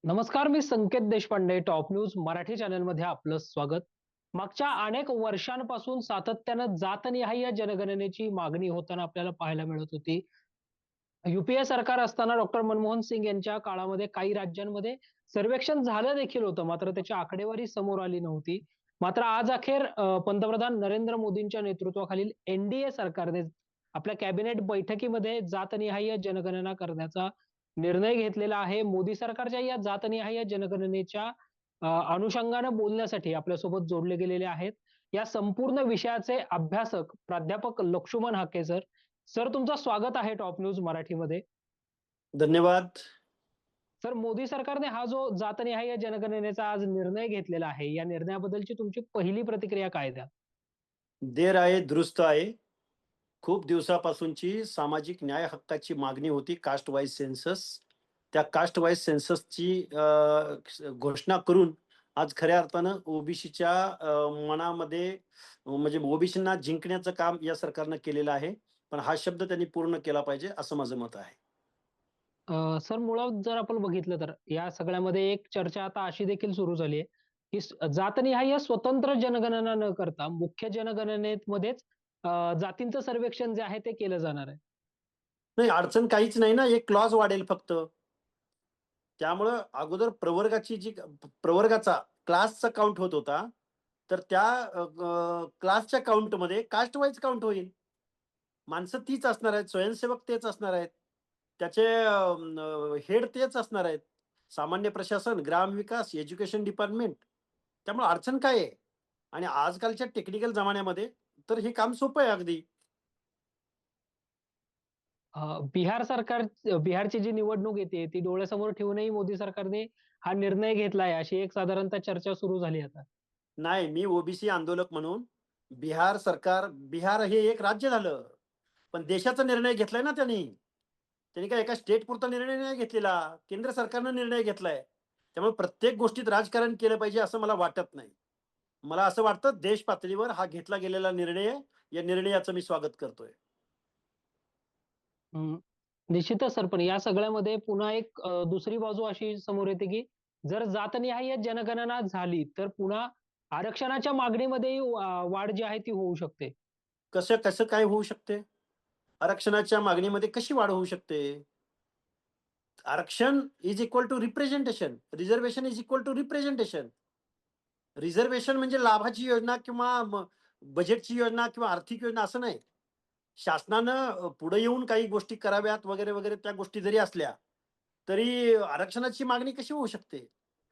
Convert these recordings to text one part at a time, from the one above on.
नमस्कार, मी संकेत Deshpande. Top news Marathi चॅनलमध्ये आपलं स्वागत. मागच्या अनेक वर्षांपासून सातत्यानं जातनिहाय जनगणनेची मागणी होताना आपल्याला पाहायला मिळत होती. युपीए सरकार असताना डॉक्टर मनमोहन सिंग यांच्या काळामध्ये काही राज्यांमध्ये सर्वेक्षण झालं देखील होतं, मात्र त्याची आकडेवारी समोर आली नव्हती. मात्र आज अखेर पंतप्रधान नरेंद्र मोदींच्या नेतृत्वाखालील एनडीए सरकारने आपल्या कॅबिनेट बैठकीमध्ये जातनिहाय जनगणना करण्याचा निर्णय घेतलेला आहे. मोदी सरकारच्या या जातनिहाय जनगणनेच्या अनुषंगानं बोलण्यासाठी आपल्यासोबत जोडले गेलेले आहेत. या संपूर्ण विषयाचे अभ्यासक प्राध्यापक लक्ष्मण हाके सर. सर, तुमचं स्वागत आहे टॉप न्यूज मराठीमध्ये. धन्यवाद. सर, मोदी सरकारने हा जो जातनिहाय जनगणनेचा आज निर्णय घेतलेला आहे, या निर्णयाबद्दलची तुमची पहिली प्रतिक्रिया काय द्याल? देर आहे दुरुस्त आहे. खूप दिवसापासूनची सामाजिक न्याय हक्काची मागणी होती कास्ट वाईज सेन्सस. त्या कास्ट वाईज सेन्ससची घोषणा करून आज खऱ्या अर्थानं ओबीसीच्या मनामध्ये म्हणजे ओबीसींना जिंकण्याचं काम या सरकारनं केलेलं आहे. पण हा शब्द त्यांनी पूर्ण केला पाहिजे असं माझं मत आहे. सर, मुळात जर आपण बघितलं तर या सगळ्यामध्ये एक चर्चा आता अशी देखील सुरू झाली आहे, की जातनिहाय स्वतंत्र जनगणना न करता मुख्य जनगणनेमध्येच जातींचं सर्वेक्षण जे आहे ते केलं जाणार आहे. नाही, अडचण काहीच नाही ना, एक क्लॉज वाढेल फक्त. त्यामुळं अगोदर प्रवर्गाचा क्लासचा काउंट होत होता, तर त्या क्लासच्या काउंटमध्ये कास्ट वाईज काउंट होईल. माणसं तीच असणार आहेत, स्वयंसेवक तेच असणार आहेत, त्याचे हेड तेच असणार आहेत, सामान्य प्रशासन, ग्रामविकास, एज्युकेशन डिपार्टमेंट. त्यामुळे अडचण काय आहे? आणि आजकालच्या टेक्निकल जमान्यामध्ये तर हे काम सोपं आहे अगदी. बिहारची जी निवडणूक येते ती डोळ्यासमोर ठेवूनही मोदी सरकारने हा निर्णय घेतलाय, अशी एक साधारणतः चर्चा सुरू झाली आता. नाही, मी ओबीसी आंदोलक म्हणून बिहार हे एक राज्य झालं, पण देशाचा निर्णय घेतलाय ना त्यांनी. त्यांनी काय एका स्टेट पुरता निर्णय नाही घेतलेला, केंद्र सरकारनं निर्णय घेतलाय. त्यामुळे प्रत्येक गोष्टीत राजकारण केलं पाहिजे असं मला वाटत नाही. मला असं वाटतं देश पातळीवर हा घेतला गेलेला निर्णय आहे, या निर्णयाचं मी स्वागत करतोय. हं. निश्चितच सर, पण या सगळ्यामध्ये पुन्हा एक दुसरी बाजू अशी समोर येते, की जर जातनिहाय जनगणना झाली, तर पुन्हा आरक्षणाच्या मागणीमध्येही वाढ जी आहे ती होऊ शकते. कसं कसं काय होऊ शकते? आरक्षणाच्या मागणीमध्ये कशी वाढ होऊ शकते? आरक्षण is equal to representation, reservation is equal to representation. Reservation म्हणजे लाभाची योजना किंवा बजेटची योजना किंवा आर्थिक योजना असं नाही. शासनानं पुढे येऊन काही गोष्टी कराव्यात वगैरे वगैरे, त्या गोष्टी जरी असल्या तरी आरक्षणाची मागणी कशी होऊ शकते?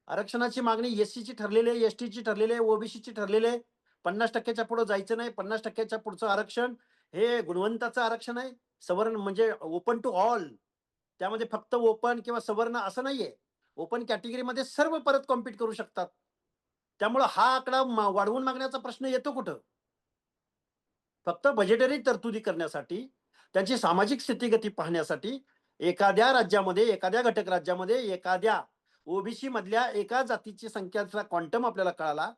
आरक्षणाची मागणी एससीची ठरलेली आहे, एसटीची ठरलेली आहे, ओबीसीची ठरलेली आहे. 50% पुढे जायचं नाही. 50% पुढचं आरक्षण हे गुणवंताचं आरक्षण आहे. सवर्ण म्हणजे ओपन टू ऑल. त्यामध्ये फक्त ओपन किंवा सवर्ण असं नाहीये. ओपन कॅटेगरीमध्ये सर्व परत कॉम्पीट करू शकतात. त्यामुळं हा आकडा वाढवून मागण्याचा प्रश्न येतो कुठं? फक्त बजेटरी तरतुदी करण्यासाठी, त्यांची सामाजिक स्थितीगती पाहण्यासाठी एखाद्या राज्यामध्ये, एखाद्या घटक राज्यामध्ये, एखाद्या ओबीसी मधल्या एका जातीची संख्याचा क्वांटम आपल्याला कळाला,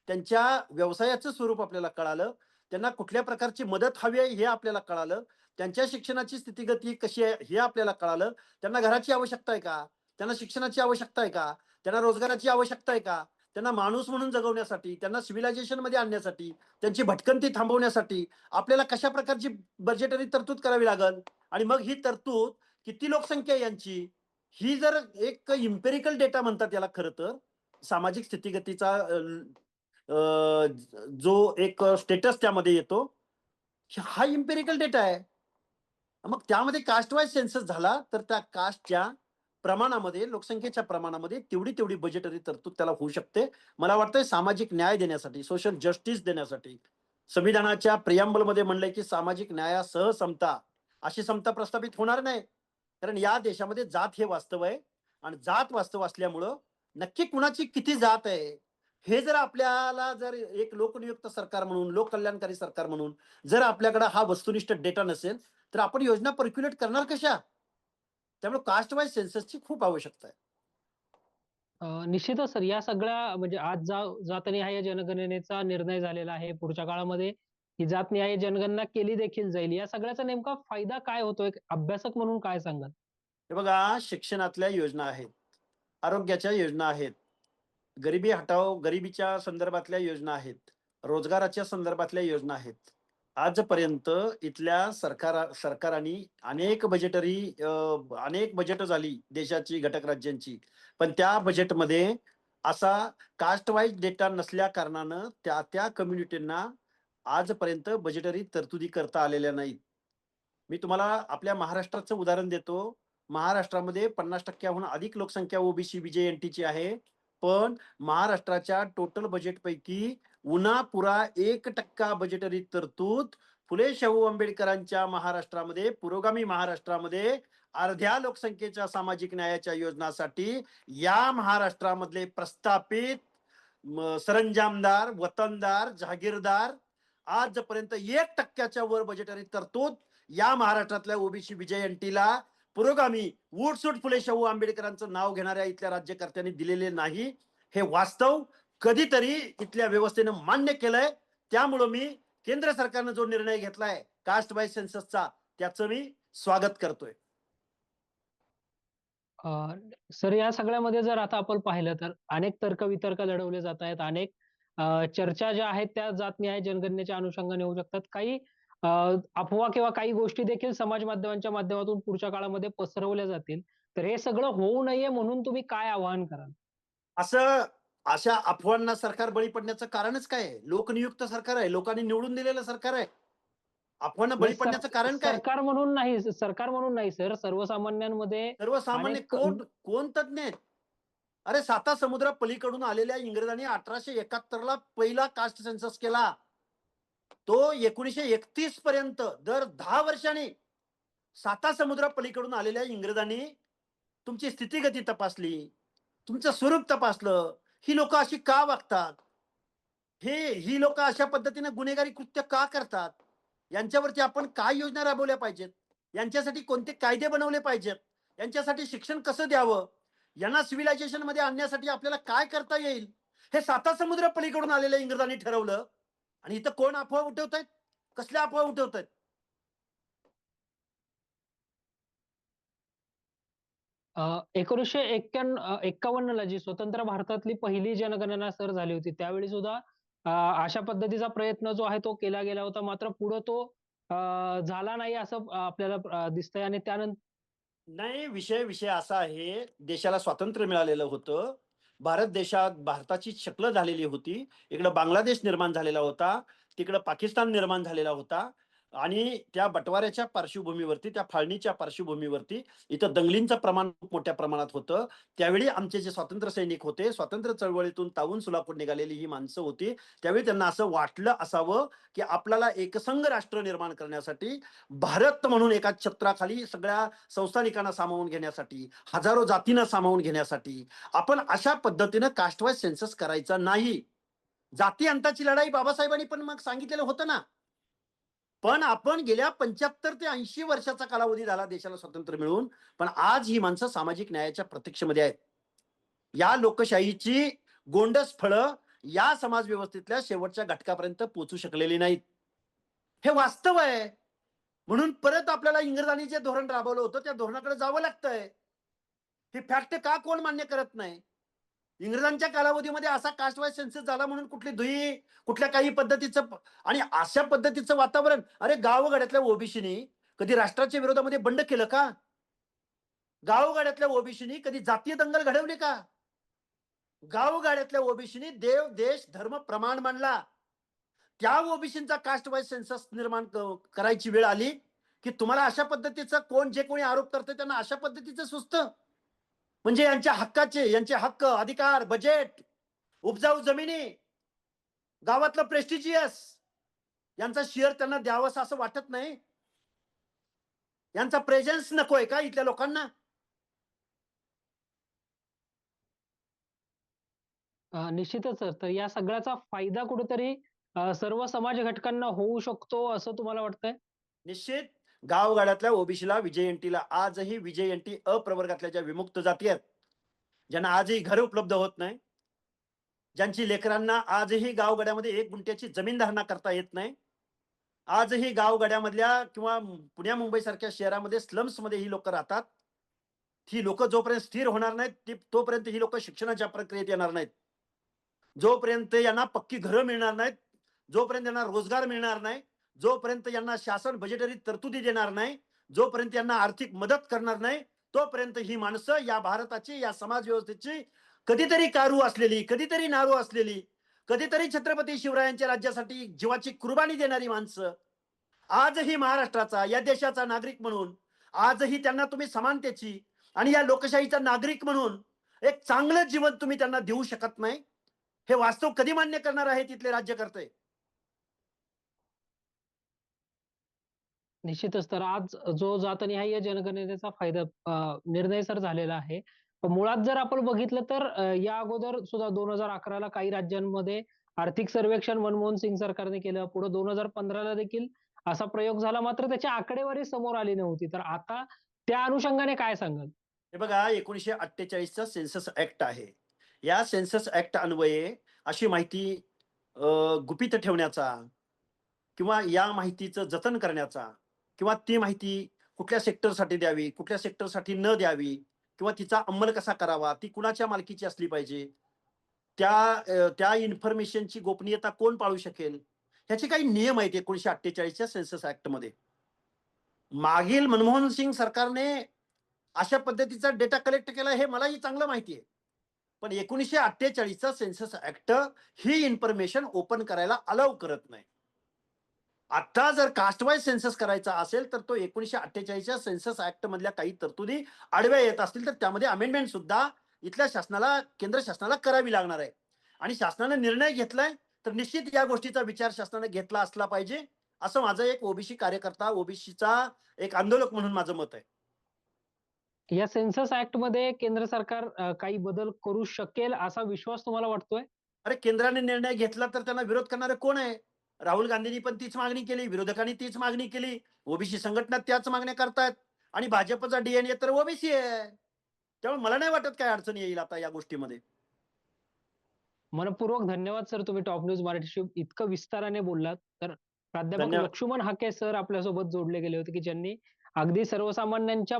त्यांच्या व्यवसायाचं स्वरूप आपल्याला कळालं, त्यांना कुठल्या प्रकारची मदत हवी आहे हे आपल्याला कळालं, त्यांच्या शिक्षणाची स्थितीगती कशी आहे हे आपल्याला कळालं, त्यांना घराची आवश्यकता आहे का, त्यांना शिक्षणाची आवश्यकता आहे का, त्यांना रोजगाराची आवश्यकता आहे का, त्यांना माणूस म्हणून जगवण्यासाठी, त्यांना सिव्हिलायझेशन मध्ये आणण्यासाठी, त्यांची भटकंती थांबवण्यासाठी आपल्याला कशा प्रकारची बजेटरी तरतूद करावी लागेल. आणि मग ही तरतूद किती लोकसंख्या यांची, ही जर एक इम्पेरिकल डेटा म्हणतात याला, खरं तर सामाजिक स्थितीगतीचा जो एक स्टेटस त्यामध्ये येतो, हा इम्पेरिकल डेटा आहे. मग त्यामध्ये कास्ट वाईज सेन्सस झाला तर त्या कास्टच्या प्रमाणामध्ये, लोकसंख्येच्या प्रमाणामध्ये तेवढी तेवढी बजेटरी तरतूद त्याला होऊ शकते. मला वाटतंय सामाजिक न्याय देण्यासाठी, सोशल जस्टिस देण्यासाठी, संविधानाच्या प्रियांबलमध्ये म्हणलंय की सामाजिक न्यायासह समता, अशी समता प्रस्थापित होणार नाही. कारण या देशामध्ये जात हे वास्तव आहे, आणि जात वास्तव असल्यामुळं नक्की कुणाची किती जात आहे हे जर आपल्याला, जर एक लोकनियुक्त सरकार म्हणून, लोक कल्याणकारी सरकार म्हणून जर आपल्याकडे हा वस्तुनिष्ठ डेटा नसेल तर आपण योजना पर्क्युलेट करणार कशा? त्यामुळे कास्ट वाईज सेन्ससची खूप आवश्यकता आहे. निश्चितच सर, या सगळ्या म्हणजे आज जातनिहाय जनगणनेचा निर्णय झालेला आहे. पुढच्या काळामध्ये ही जातनिहाय जनगणना केली देखील जाईल. या सगळ्याचा नेमका फायदा काय होतो? एक अभ्यासक म्हणून काय सांगाल? हे बघा, शिक्षणातल्या योजना आहेत, आरोग्याच्या योजना आहेत, गरिबी हटाओ गरिबीच्या संदर्भातल्या योजना आहेत, रोजगाराच्या संदर्भातल्या योजना आहेत. आजपर्यंत इथल्या सरकारांनी अनेक बजेट झाली देशाची, घटक राज्यांची. पण त्या बजेटमध्ये असा कास्ट वाईज डेटा नसल्या कारणानं त्या कम्युनिटींना आजपर्यंत बजेटरी तरतुदी करता आलेल्या नाहीत. मी तुम्हाला आपल्या महाराष्ट्राचं उदाहरण देतो. महाराष्ट्रामध्ये 50% अधिक लोकसंख्या ओबीसी बीजेएनटीची आहे. पण महाराष्ट्राच्या टोटल बजेटपैकी उणापुरा 1% बजेटरी तरतूद फुले शाहू आंबेडकरांच्या महाराष्ट्रामध्ये, पुरोगामी महाराष्ट्रामध्ये अर्ध्या लोकसंख्येच्या सामाजिक न्यायाच्या योजनासाठी या महाराष्ट्रामधले प्रस्थापित सरंजामदार, वतनदार, जहागीरदार आजपर्यंत 1%च्या वर बजेटरी तरतूद या महाराष्ट्रातल्या ओबीसी बीजेएनटीला पुरोगामी उठसूट फुले शाहू आंबेडकरांचं नाव घेणाऱ्या इथल्या राज्यकर्त्यांनी दिलेले नाही. हे वास्तव कधीतरी इथल्या व्यवस्थेनं मान्य केलंय. त्यामुळं मी केंद्र सरकारनं जो निर्णय घेतलाय कास्ट वाईज सेन्ससचा, त्याचं मी स्वागत करतोय. सर, या सगळ्यामध्ये जर आता आपण पाहिलं तर अनेक तर्क-वितर्क लढवले जात आहेत. अनेक चर्चा ज्या आहेत त्या जात न्याय जनगणनेच्या अनुषंगाने होऊ शकतात. काही अ, अफवा किंवा काही गोष्टी देखील समाज माध्यमांच्या माध्यमातून पुढच्या काळामध्ये पसरवल्या जातील. तर हे सगळं होऊ नये म्हणून तुम्ही काय आवाहन कराल? असं अशा अफवांना सरकार बळी पडण्याचं कारणच काय आहे? लोकनियुक्त सरकार आहे, लोकांनी निवडून दिलेलं सरकार आहे. अफवांना नाही, बळी पडण्याचं कारण काय? सरकार म्हणून नाही सर. सर्वसामान्यांमध्ये सर्वसामान्य अनेक कोण तज्ञ आहेत? अरे, साता समुद्रा पलीकडून आलेल्या इंग्रजांनी 1871ला पहिला कास्ट सेन्सस केला. तो 1931 पर्यंत दर 10 वर्षांनी साता समुद्रा पलीकडून आलेल्या इंग्रजांनी तुमची स्थितीगती तपासली, तुमचं स्वरूप तपासलं. ही लोक अशी का वागतात, ही लोक अशा पद्धतीने गुन्हेगारी कृत्य का करतात, यांच्यावरती आपण काय योजना राबवल्या पाहिजेत, यांच्यासाठी कोणते कायदे बनवले पाहिजेत, यांच्यासाठी शिक्षण कसं द्यावं, यांना सिव्हिलायझेशन मध्ये आणण्यासाठी आपल्याला काय करता येईल, हे साता समुद्र पलीकडून आलेल्या इंग्रजांनी ठरवलं. आणि इथं कोण अफवा उठवत आहेत? कसल्या अफवा उठवत आहेत? 1951 ला जी स्वतंत्र भारतातली पहिली जनगणना सर झाली होती, त्यावेळी सुद्धा अशा पद्धतीचा प्रयत्न जो आहे तो केला गेला होता. मात्र पुढे तो झाला नाही असं आपल्याला दिसतंय आणि त्यानंतर नाही, विषय असा आहे, देशाला स्वातंत्र्य मिळालेलं होतं. भारताची शकल झालेली होती. इकडं बांगलादेश निर्माण झालेला होता, तिकडं पाकिस्तान निर्माण झालेला होता. आणि त्या बटवाऱ्याच्या पार्श्वभूमीवरती, त्या फाळणीच्या पार्श्वभूमीवरती इथं दंगलींचं प्रमाण खूप मोठ्या प्रमाणात होतं. त्यावेळी आमचे जे स्वातंत्र्य सैनिक होते, स्वातंत्र्य चळवळीतून तावून सुलाखून निघालेली ही माणसं होती. त्यावेळी त्यांना असं वाटलं असावं की आपल्याला एकसंघ राष्ट्र निर्माण करण्यासाठी, भारत म्हणून एका छत्राखाली सगळ्या संस्थानिकांना सामावून घेण्यासाठी, हजारो जातींना सामावून घेण्यासाठी आपण अशा पद्धतीनं कास्ट वाईज सेन्सस करायचा नाही. जाती अंताची लढाई बाबासाहेबांनी पण मग सांगितलेलं होतं ना. पण आपण गेल्या 75 ते 80 वर्षाचा कालावधी झाला देशाला स्वातंत्र्य मिळून, पण आज ही माणसं सामाजिक न्यायाच्या प्रतीक्षेमध्ये आहेत. या लोकशाहीची गोंडस फळं या समाज व्यवस्थेतल्या शेवटच्या घटकापर्यंत पोहोचू शकलेली नाहीत. हे वास्तव आहे. म्हणून परत आपल्याला इंग्रजांनी जे धोरण राबवलं होतं त्या धोरणाकडे जावं लागतंय. ही फॅक्ट का कोण मान्य करत नाही? इंग्रजांच्या कालावधीमध्ये असा कास्ट वाईज सेन्सस झाला म्हणून कुठली दुई, कुठल्या काही पद्धतीचं आणि अशा पद्धतीचं वातावरण, अरे गावगाड्यातल्या ओबीसीनी कधी राष्ट्राच्या विरोधामध्ये बंड केलं का? गावगाड्यातल्या ओबीसीनी कधी जातीय दंगल घडवली का? गावगाड्यातल्या ओबीसीनी देव, देश, धर्म, प्रमाण मानला. त्या ओबीसींचा कास्ट वाईज सेन्सस निर्माण करायची वेळ आली की तुम्हाला अशा पद्धतीचं कोण जे कोणी आरोप करते त्यांना अशा पद्धतीचं सुचतं. म्हणजे यांचे हक्क, अधिकार, बजेट, उपजाऊ जमिनी, गावातलं प्रेस्टिजियस, यांचा शेअर त्यांना द्यावंसं असं वाटत नाही? यांचा प्रेझेन्स नकोय का इथल्या लोकांना? निश्चितच सर. तर या सगळ्याचा फायदा कुठेतरी सर्व समाज घटकांना होऊ शकतो असं तुम्हाला वाटतंय? निश्चित. गावगाड्यातल्या ओबीसीला, विजयएनटीला आजही विजयएनटी अप्रवर्गातल्या ज्या विमुक्त जाती आहेत, ज्यांना आजही घर उपलब्ध होत नाही, ज्यांची लेकरांना आजही गावगाड्यामध्ये 1 गुंठ्याची जमीन धारणा करता येत नाही, आजही गावगाड्यामधल्या किंवा पुण्या मुंबई सारख्या शहरामध्ये स्लम्स मध्ये ही लोक राहतात. ही लोक जोपर्यंत स्थिर होणार नाहीत तोपर्यंत ही लोक शिक्षणाच्या प्रक्रियेत येणार नाहीत. जोपर्यंत यांना पक्की घरं मिळणार नाहीत, जोपर्यंत यांना रोजगार मिळणार नाही, जोपर्यंत यांना शासन बजेटरी तरतुदी देणार नाही, जोपर्यंत यांना आर्थिक मदत करणार नाही, तोपर्यंत ही माणसं या भारताची, या समाज व्यवस्थेची कधीतरी कारू असलेली, कधीतरी नारू असलेली, कधीतरी छत्रपती शिवरायांच्या राज्यासाठी जीवाची कुर्बानी देणारी माणसं आजही महाराष्ट्राचा, या देशाचा नागरिक म्हणून आजही त्यांना तुम्ही समानतेची आणि या लोकशाहीचा नागरिक म्हणून एक चांगलं जीवन तुम्ही त्यांना देऊ शकत नाही. हे वास्तव कधी मान्य करणार आहे तिथले राज्यकर्ते? निश्चितच. तर आज जो जातनिहाय जनगणनेचा निर्णय सर झालेला आहे. पण मुळात जर आपण बघितलं तर या अगोदर सुद्धा 2011 ला काही राज्यांमध्ये आर्थिक सर्वेक्षण मनमोहन सिंग सरकारने केलं. पुढे 2015 ला देखील असा प्रयोग झाला. मात्र त्याची आकडेवारी समोर आली नव्हती. तर आता त्या अनुषंगाने काय सांगाल? हे बघा, 1948 चा सेन्सस ऍक्ट आहे. या सेन्सस ऍक्ट अन्वये अशी माहिती गुपित ठेवण्याचा किंवा या माहितीचं जतन करण्याचा किंवा ती माहिती कुठल्या सेक्टरसाठी द्यावी, कुठल्या सेक्टरसाठी न द्यावी किंवा तिचा अंमल कसा करावा, ती कुणाच्या मालकीची असली पाहिजे, त्या इन्फॉर्मेशनची गोपनीयता कोण पाळू शकेल, ह्याचे काही नियम आहेत 1948च्या सेन्सस ऍक्ट मध्ये. मागील मनमोहन सिंग सरकारने अशा पद्धतीचा डेटा कलेक्ट केला हे मलाही चांगलं माहिती आहे. पण 1948चा सेन्सस ऍक्ट ही इन्फॉर्मेशन ओपन करायला अलाउ करत नाही. आता जर कास्ट वाईज सेन्सस करायचा असेल तर तो 1948च्या सेन्सस ऍक्ट मधल्या काही तरतुदी आडव्या येत असतील तर त्यामध्ये अमेंडमेंट सुद्धा इथल्या शासनाला, केंद्र शासनाला करावी लागणार आहे. आणि शासनाने निर्णय घेतलाय तर निश्चित या गोष्टीचा विचार शासनाने घेतला असला पाहिजे, असं माझं एक ओबीसी कार्यकर्ता, ओबीसीचा एक आंदोलक म्हणून माझं मत आहे. या सेन्सस ॲक्टमध्ये केंद्र सरकार काही बदल करू शकेल असा विश्वास तुम्हाला वाटतोय? अरे केंद्राने निर्णय घेतला तर त्यांना विरोध करणारे कोण आहे? राहुल गांधींनी पण तीच मागणी केली, विरोधकांनी तीच मागणी केली, ओबीसी संघटना त्याच मागण्या करतायत आणि भाजपचा डीएनए तर ओबीसी आहे. त्यामुळे मला नाही वाटत काय अडचण येईल आता या गोष्टीमध्ये. मनःपूर्वक धन्यवाद सर, तुम्ही टॉप न्यूज मराठीशी इतकं विस्ताराने बोललात. तर प्राध्यापक धन्यवाद. लक्ष्मण हाके सर आपल्यासोबत जोडले गेले होते, की ज्यांनी अगदी सर्वसामान्यांच्या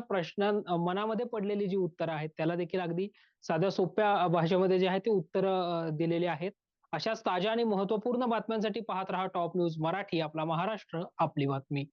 मनामध्ये पडलेली जी उत्तरं आहेत, त्याला देखील अगदी साध्या सोप्या भाषेमध्ये जे आहे ते उत्तरं दिलेली आहेत. अशाच ताज्या आणि महत्त्वपूर्ण बातम्यांसाठी पाहत रहा टॉप न्यूज मराठी. आपला महाराष्ट्र, आपली बातमी.